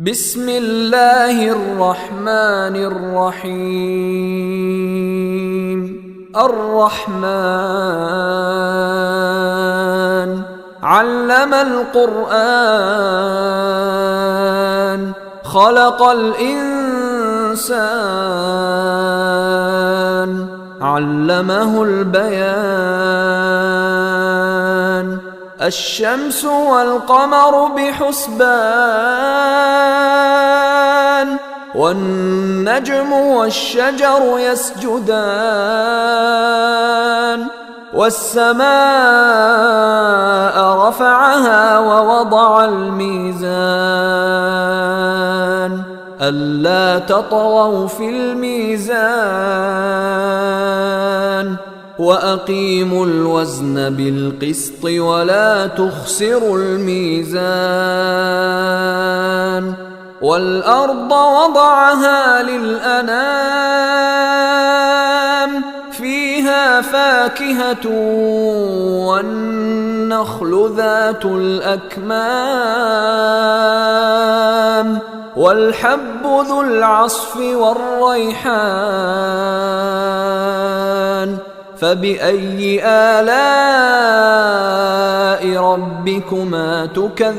بسم الله الرحمن الرحيم. الرحمن علم القرآن خلق الإنسان علمه البيان. الشمس والقمر بحسبان والنجم والشجر يسجدان. والسماء رفعها ووضع الميزان ألا تطغوا في الميزان وأقيموا الوزن بالقسط ولا تخسروا الميزان. والأرض وضعها للأنام فيها فاكهة والنخل ذات الأكمام والحب ذو العصف والريحان. فبأي آلاء ربكما تكذبان؟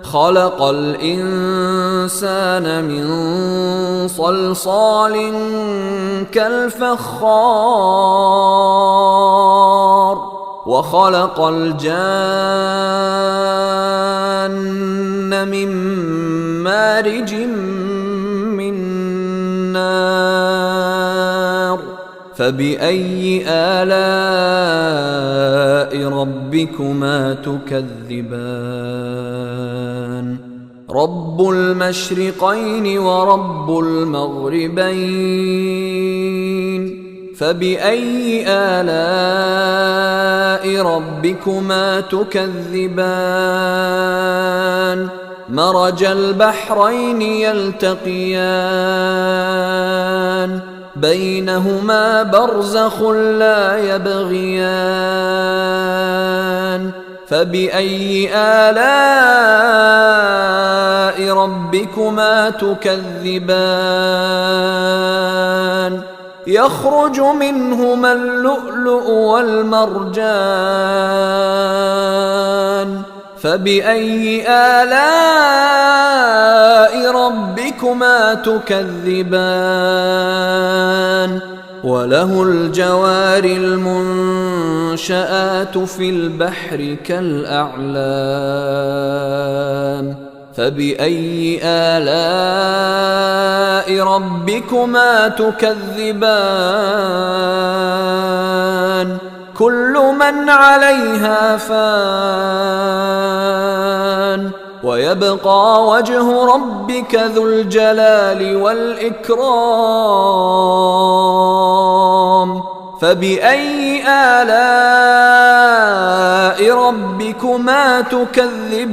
خلق الإنسان من صلصال كالفخار وخلق الجان من مارج من نار. فبأي آلاء ربكما تكذبان؟ رب المشرقين ورب المغربين. فبأي آلاء ربكما تكذبان؟ مرج البحرين يلتقيان بينهما برزخ لا يبغيان. فبأي آلاء ربكما تكذبان؟ يخرج منهما اللؤلؤ والمرجان. فبأي آلاء ربكما تكذبان؟ وله الجوار المنشآت في البحر كالأعلام. فبأي آلاء ربكما تكذبان؟ كل من عليها فان ويبقى وجه ربك ذو الجلال والإكرام. فبأي آلاء ربكما تكذبان؟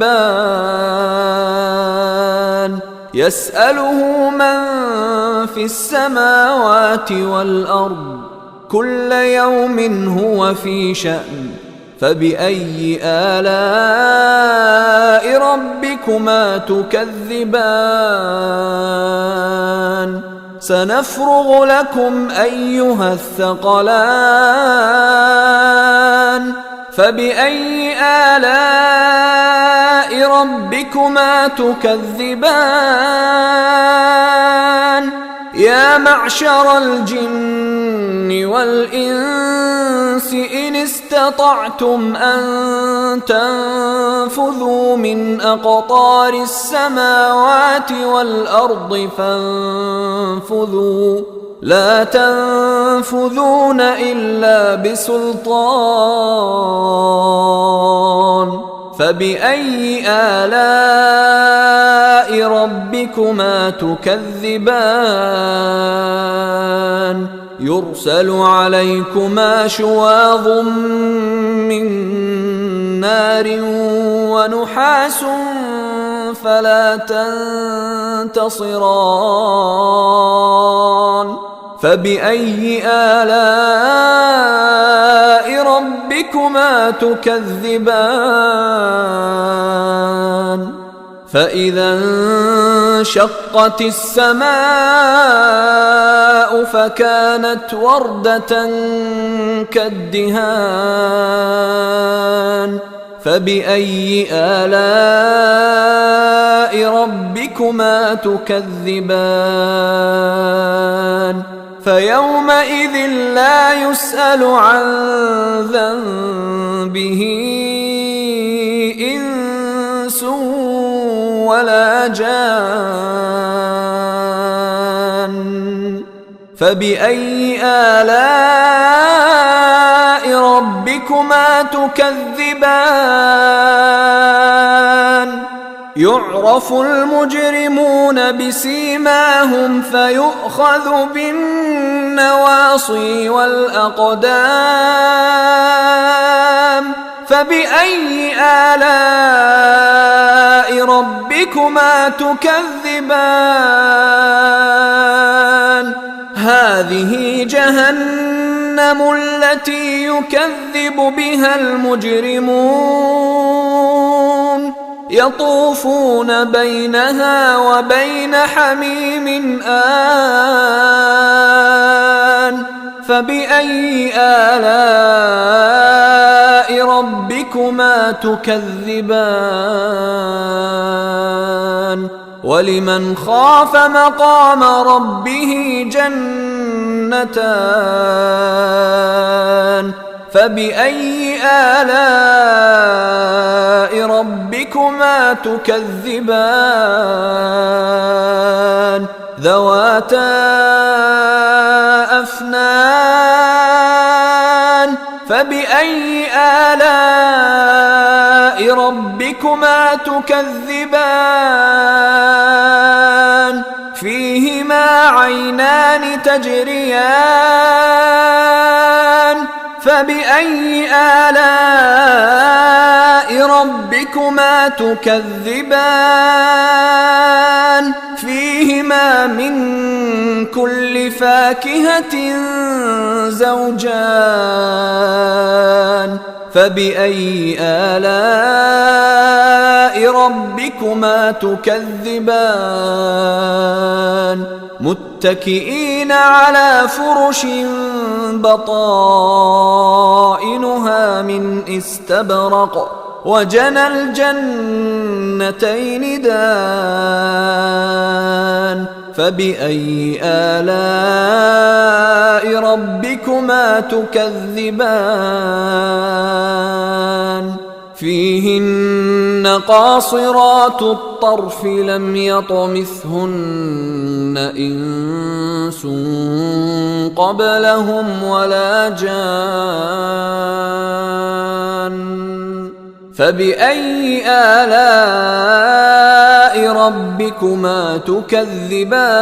يسأله من في السماوات والأرض كل يوم هو في شأن. فبأي آلاء ربكما تكذبان؟ سنفرغ لكم أيها الثقلان. فبأي آلاء ربكما تكذبان؟ يا معشر الجن والإنس إن استطعتم أن تنفذوا من أقطار السماوات والأرض فانفذوا لا تنفذون إلا بسلطان. فبأي آلاء ربكما تكذبان؟ يرسل عليكما شواظ من نار ونحاس فلا تنتصران. فبأي آلاء ربكما تكذبان فإذا انشقت السماء فكانت وردة كالدهان فبأي آلاء ربكما تكذبان فيومئذ لا يسأل عن ذنبه إنس ولا جان فبأي آلاء ربكما تكذبان يعرف المجرمون بسيماهم فيؤخذ بالنواصي والأقدام فبأي آلاء ربكما تكذبان هذه جهنم التي يكذب بها المجرمون يطوفون بينها وبين حميم آن فبأي آلاء ربكما تكذبان ولمن خاف مقام ربه جنتان فبأي آلاء ربكما تكذبان ذواتا أفنان فبأي آلاء ربكما تكذبان فيهما عينان تجريان فبأي آلاء ربكما تكذبان فيهما من كل فاكهة زوجان فبأي آلاء ربكما تكذبان متكئين على فرش بطائنها من استبرق وجنى الجنتين دان فبأي آلاء ربكما تكذبان فيهن قاصرات الطرف لم يطمثهن إنس قبلهم ولا جان فبأي آلاء ربكما تكذبان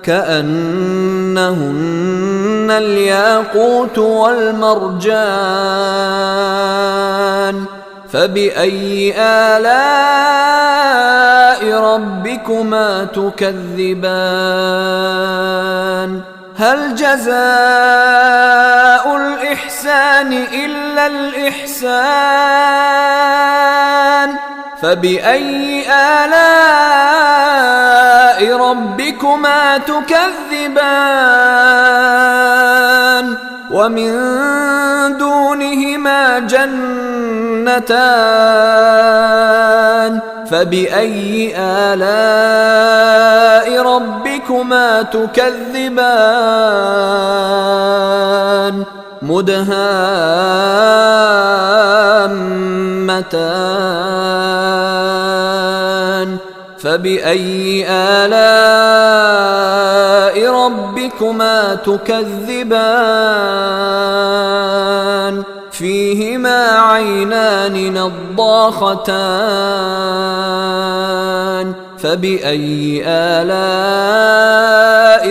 كأنهن الياقوت والمرجان فبأي آلاء ربكما تكذبان هل جزاء الإحسان إلا الإحسان فبأي آلاء ربكما تكذبان ومن دونهما جنتان فبأي آلاء ربكما تكذبان مدهامتان فبأي آلاء ربكما تكذبان فيهما عينان نضاختان فبأي آلاء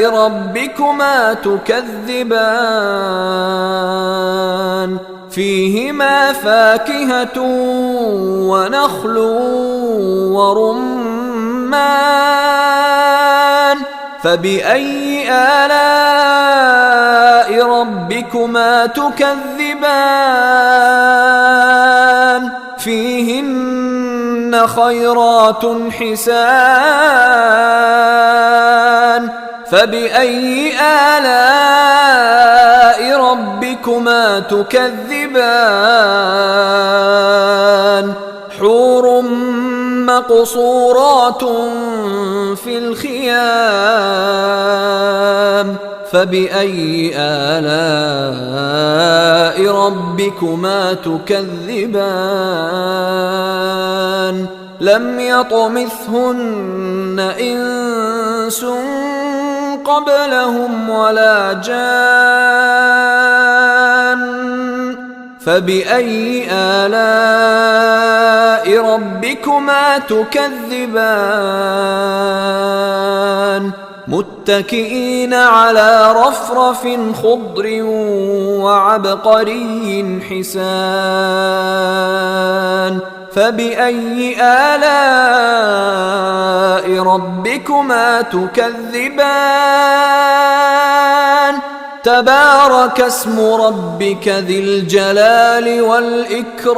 ربكما تكذبان فيهما فاكهة ونخل ورمان فبأي آلاء ربكما تكذبان فيهن فيهن خيرات حسان فبأي آلاء ربكما تكذبان حور مقصورات في الخيام فبأي آلاء ربكما تكذبان لم يطمثهن إنس قبلهم ولا جان فبأي آلاء ربكما تكذبان متكئين على رفرف خضر وعبقري حسان فبأي آلاء ربكما تكذبان تبارك اسم ربك ذي الجلال والإكرام